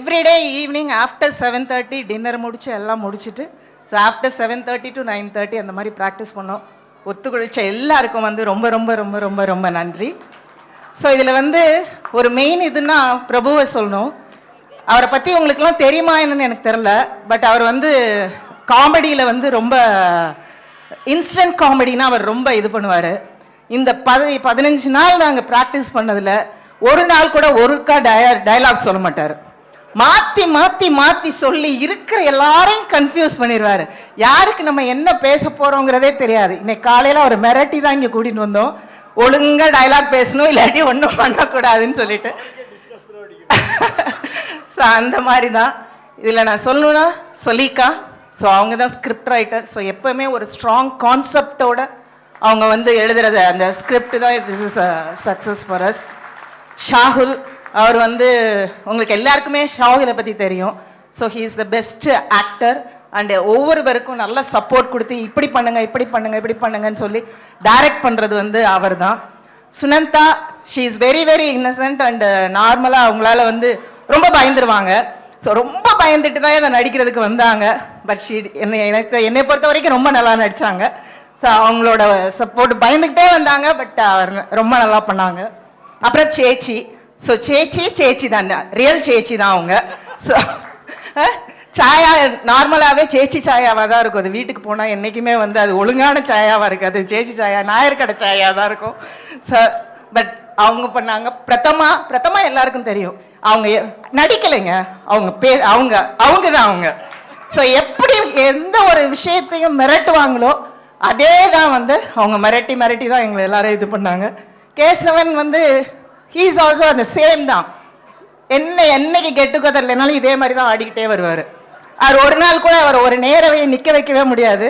Everyday evening after 7:30 dinner முடிச்சு எல்லாம் முடிச்சுட்டு ஸோ ஆஃப்டர் 7:30 to 9:30 அந்த மாதிரி ப்ராக்டிஸ் பண்ணோம். ஒத்துழைச்ச எல்லாருக்கும் வந்து ரொம்ப ரொம்ப ரொம்ப ரொம்ப ரொம்ப நன்றி. ஸோ இதில் வந்து ஒரு மெயின் இதுன்னா பிரபுவை சொல்லணும். அவரை பற்றி உங்களுக்குலாம் தெரியுமா என்னன்னு எனக்கு தெரில. பட் அவர் வந்து காமெடியில் வந்து ரொம்ப இன்ஸ்டன்ட் காமெடினா அவர் ரொம்ப இது பண்ணுவார். இந்த 15 நாள் நாங்கள் ப்ராக்டிஸ் பண்ணதில் ஒரு நாள் கூட ஒருக்கா டயலாக் சொல்ல மாட்டார். மாற்றி மாற்றி மாற்றி சொல்லி இருக்கிற எல்லாரையும் கன்ஃபியூஸ் பண்ணிடுவார். யாருக்கு நம்ம என்ன பேச போகிறோங்கிறதே தெரியாது. இன்னைக்கு காலையில் அவர் மிரட்டி தான் இங்கே கூட்டிகிட்டு வந்தோம். ஒழுங்காக டயலாக் பேசணும், இல்லாட்டி ஒன்றும் பண்ணக்கூடாதுன்னு சொல்லிட்டு. ஸோ அந்த மாதிரி தான் இதில் நான் சொல்லணுன்னா சொல்லிக்கா. ஸோ அவங்க தான் ஸ்கிரிப்ட் ரைட்டர். ஸோ எப்போவுமே ஒரு ஸ்ட்ராங் கான்செப்டோட அவங்க வந்து எழுதுறது அந்த ஸ்கிரிப்ட் தான் this is a success for us. Shahul அவர் வந்து உங்களுக்கு எல்லாருக்குமே ஷாகுலை பற்றி தெரியும். So he is the best actor and ஒவ்வொருவருக்கும் நல்ல சப்போர்ட் கொடுத்து இப்படி பண்ணுங்க இப்படி பண்ணுங்க இப்படி பண்ணுங்கன்னு சொல்லி டைரக்ட் பண்ணுறது வந்து அவர் தான். Sunanda she is very very Innocent and நார்மலாக அவங்களால வந்து ரொம்ப பயந்துருவாங்க. ஸோ ரொம்ப பயந்துட்டு தான் இதை நடிக்கிறதுக்கு வந்தாங்க. பட் ஷீ என்னை பொறுத்த வரைக்கும் ரொம்ப நல்லா நடித்தாங்க. ஸோ அவங்களோட சப்போர்ட் பயந்துக்கிட்டே வந்தாங்க. பட் அவர் ரொம்ப நல்லா பண்ணாங்க. அப்புறம் சேச்சி. ஸோ சேச்சி தான், ரியல் சேச்சி தான் அவங்க. ஸோ சாயா நார்மலாகவே சேச்சி சாயாவாக தான் இருக்கும். அது வீட்டுக்கு போனால் என்றைக்குமே வந்து அது ஒழுங்கான சாயாவாக இருக்காது. சேச்சி சாயா நாயர்கடை சாயாக தான் இருக்கும். ஸோ பட் அவங்க பண்ணாங்க. பிரதமா எல்லாருக்கும் தெரியும். அவங்க நடிக்கலைங்க, அவங்க தான் அவங்க. ஸோ எப்படி எந்த ஒரு விஷயத்தையும் மிரட்டுவாங்களோ அதே தான் வந்து அவங்க மிரட்டி தான் எங்களை எல்லாரும் இது பண்ணாங்க. கேசவன் வந்து he is also அந்த சேம் தான். என்னைக்கு கெட் டுகெதர் இல்லைனாலும் இதே மாதிரி தான் ஆடிக்கிட்டே வருவார். அவர் ஒரு நாள் கூட அவர் ஒரு நேரவே நிற்க வைக்கவே முடியாது.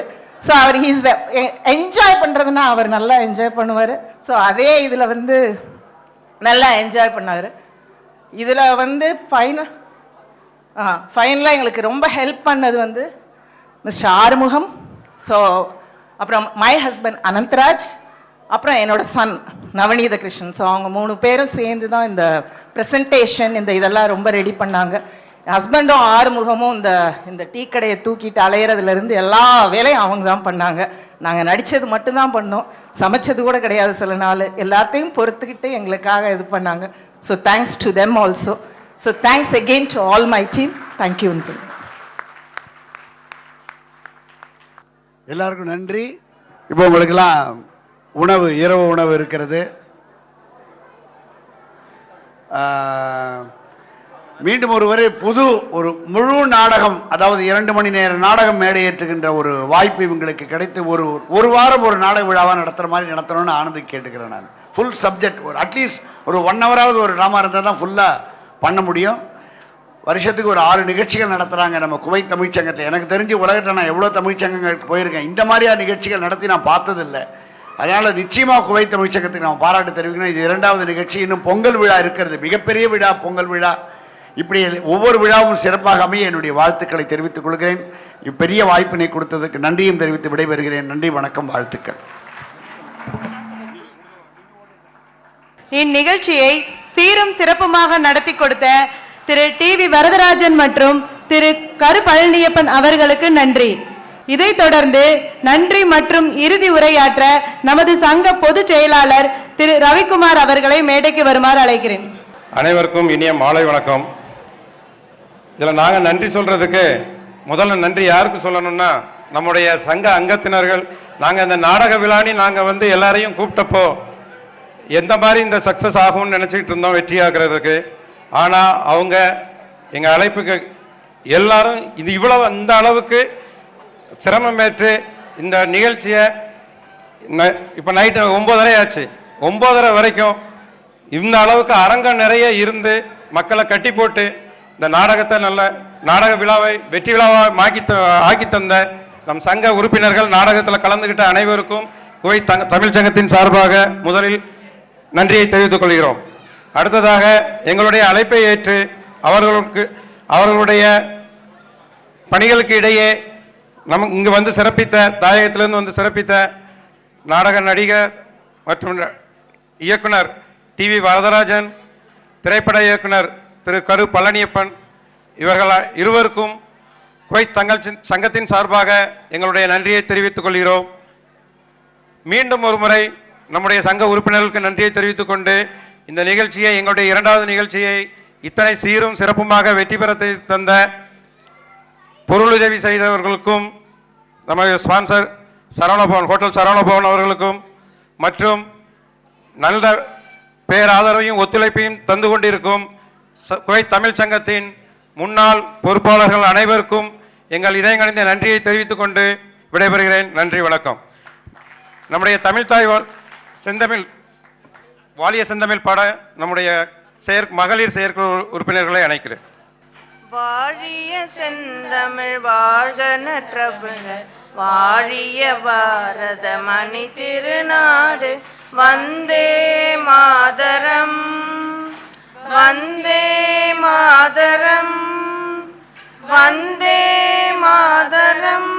ஸோ அவர் ஹீஸ் த என்ஜாய் பண்ணுறதுன்னா அவர் நல்லா என்ஜாய் பண்ணுவார். ஸோ அதே இதில் வந்து நல்லா என்ஜாய் பண்ணார். இதில் வந்து ஃபைனலாக எங்களுக்கு ரொம்ப ஹெல்ப் பண்ணது வந்து மிஸ்டர் ஆறுமுகம். ஸோ அப்புறம் மை ஹஸ்பண்ட் அனந்தராஜ், அப்புறம் என்னோட சன் நவநீத கிருஷ்ணன். ஸோ அவங்க 3 பேரும் சேர்ந்து தான் இந்த ப்ரெசன்டேஷன் இதெல்லாம் ரொம்ப ரெடி பண்ணாங்க. ஹஸ்பண்டும் ஆறுமுகமும் இந்த டீ கடையை தூக்கிட்டு அலையிறதுலேருந்து எல்லா வேலையும் அவங்க தான் பண்ணாங்க. நாங்கள் நடித்தது மட்டும்தான் பண்ணோம், சமைச்சது கூட கிடையாது சில நாள். எல்லாத்தையும் பொறுத்துக்கிட்டு எங்களுக்காக இது பண்ணாங்க. So thanks to them also. So thanks again to all my team. தேங்க்யூன்னு சொல்லி எல்லாருக்கும் நன்றி. இப்போ உங்களுக்கெல்லாம் இரவு உணவு இருக்கிறது. மீண்டும் ஒருவரை ஒரு முழு நாடகம், அதாவது 2 மணி நேர நாடகம் மேடையேற்றுகின்ற ஒரு வாய்ப்பு இவங்களுக்கு கிடைத்து ஒரு வாரம் ஒரு நாடக விழாவாக நடத்துகிற மாதிரி நடத்தணும்னு ஆனந்தி கேட்டுக்கிறேன். நான் ஃபுல் சப்ஜெக்ட் அட்லீஸ்ட் ஒரு 1 ஹவராவது ஒரு ட்ராமா இருந்தால் தான் ஃபுல்லாக பண்ண முடியும். வருஷத்துக்கு ஒரு 6 நிகழ்ச்சிகள் நடத்துகிறாங்க நம்ம குவைத் தமிழ்ச்சங்கத்தில். எனக்கு தெரிஞ்சு உலகத்தில் நான் எவ்வளோ தமிழ்ச்சங்கங்களுக்கு போயிருக்கேன், இந்த மாதிரியா நிகழ்ச்சிகள் நடத்தி நான் பார்த்ததில்லை. அதனால் நிச்சயமாக குவைத் தமிழ்ச்சங்கத்துக்கு நான் பாராட்டு தெரிவிக்கணும். இது 2வது நிகழ்ச்சி. இன்னும் பொங்கல் விழா இருக்கிறது, மிகப்பெரிய விழா பொங்கல் விழா. இப்படி ஒவ்வொரு விழாவும் சிறப்பாக அமைய என்னுடைய வாழ்த்துக்களை தெரிவித்துக் கொள்கிறேன். பெரிய வாய்ப்பினை கொடுத்ததுக்கு நன்றியும் தெரிவித்து விடைபெறுகிறேன். நன்றி, வணக்கம், வாழ்த்துக்கள். இந்நிகழ்ச்சியை சீரும் சிறப்புமாக நடத்தி கொடுத்த திரு டிவி வரதராஜன் மற்றும் திரு கரு பழனியப்பன் அவர்களுக்கு நன்றி. இதைத் தொடர்ந்து நன்றி மற்றும் இறுதி உரையாற்ற நமது சங்க பொதுச் செயலாளர் திரு ரவிக்குமார் அவர்களை மேடைக்கு வருமாறு அழைக்கிறேன். அனைவருக்கும் இனிய மாலை வணக்கம். இதில் நாங்கள் நன்றி சொல்றதுக்கு முதல்ல நன்றி யாருக்கு சொல்லணும்னா நம்முடைய சங்க அங்கத்தினர்கள். நாங்கள் இந்த நாடக விழானி நாங்கள் எல்லாரையும் கூப்பிட்டப்போ எந்த மாதிரி இந்த சக்ஸஸ் ஆகும்னு நினச்சிக்கிட்டு இருந்தோம், வெற்றி ஆகிறதுக்கு. ஆனால் அவங்க எங்கள் அழைப்புக்கு எல்லாரும் இவ்வளவு இந்த அளவுக்கு சிரமமேற்று இந்த நிகழ்ச்சியை இப்போ நைட்டு 9:30 ஆச்சு, 9:30 வரைக்கும் இந்த அளவுக்கு அரங்கம் நிறைய இருந்து மக்களை கட்டி போட்டு இந்த நாடகத்தை நல்ல நாடக விழாவை வெற்றி விழாவாக ஆக்கி தந்த நம் சங்க உறுப்பினர்கள், நாடகத்தில் கலந்துக்கிட்ட அனைவருக்கும் குவைத் தமிழ் சங்கத்தின் சார்பாக முதலில் நன்றியை தெரிவித்துக் கொள்கிறோம். அடுத்ததாக எங்களுடைய அழைப்பை ஏற்று அவர்களுடைய பணிகளுக்கு இடையே இங்கு சிறப்பித்த, தாயகத்திலிருந்து சிறப்பித்த நாடக நடிகர் மற்றும் இயக்குனர் டிவி வரதராஜன், திரைப்பட இயக்குனர் திரு கரு பழனியப்பன், இவர்கள் இருவருக்கும் குவைத் தங்கள் சங்கத்தின் சார்பாக எங்களுடைய நன்றியை தெரிவித்துக் கொள்கிறோம். மீண்டும் ஒரு முறை நம்முடைய சங்க உறுப்பினர்களுக்கு நன்றியை தெரிவித்துக் கொண்டு இந்த நிகழ்ச்சியை, எங்களுடைய இரண்டாவது நிகழ்ச்சியை இத்தனை சீரும் சிறப்புமாக வெற்றி பெற தந்த பொருளுதவி செய்தவர்களுக்கும், நமது ஸ்பான்சர் சரவணபவன், ஹோட்டல் சரவணபவன் அவர்களுக்கும் மற்றும் நல்ல பேராதரவையும் ஒத்துழைப்பையும் தந்து கொண்டிருக்கும் குவைத் தமிழ் சங்கத்தின் முன்னாள் பொறுப்பாளர்கள் அனைவருக்கும் எங்கள் இதயங்கணிந்த நன்றியை தெரிவித்துக் கொண்டு விடைபெறுகிறேன். நன்றி, வணக்கம். நம்முடைய தமிழ்தாய் செந்தமிழ் வாலிய செந்தமிழ் பாட நம்முடைய மகளிர் செயற்குழு உறுப்பினர்களை அழைக்கிறேன். வாழிய செந்தமிழ் வாழ்க நற்றமிழர், வாழிய பாரத மணி திருநாடு, வந்தே மாதரம் வந்தே மாதரம் வந்தே மாதரம்.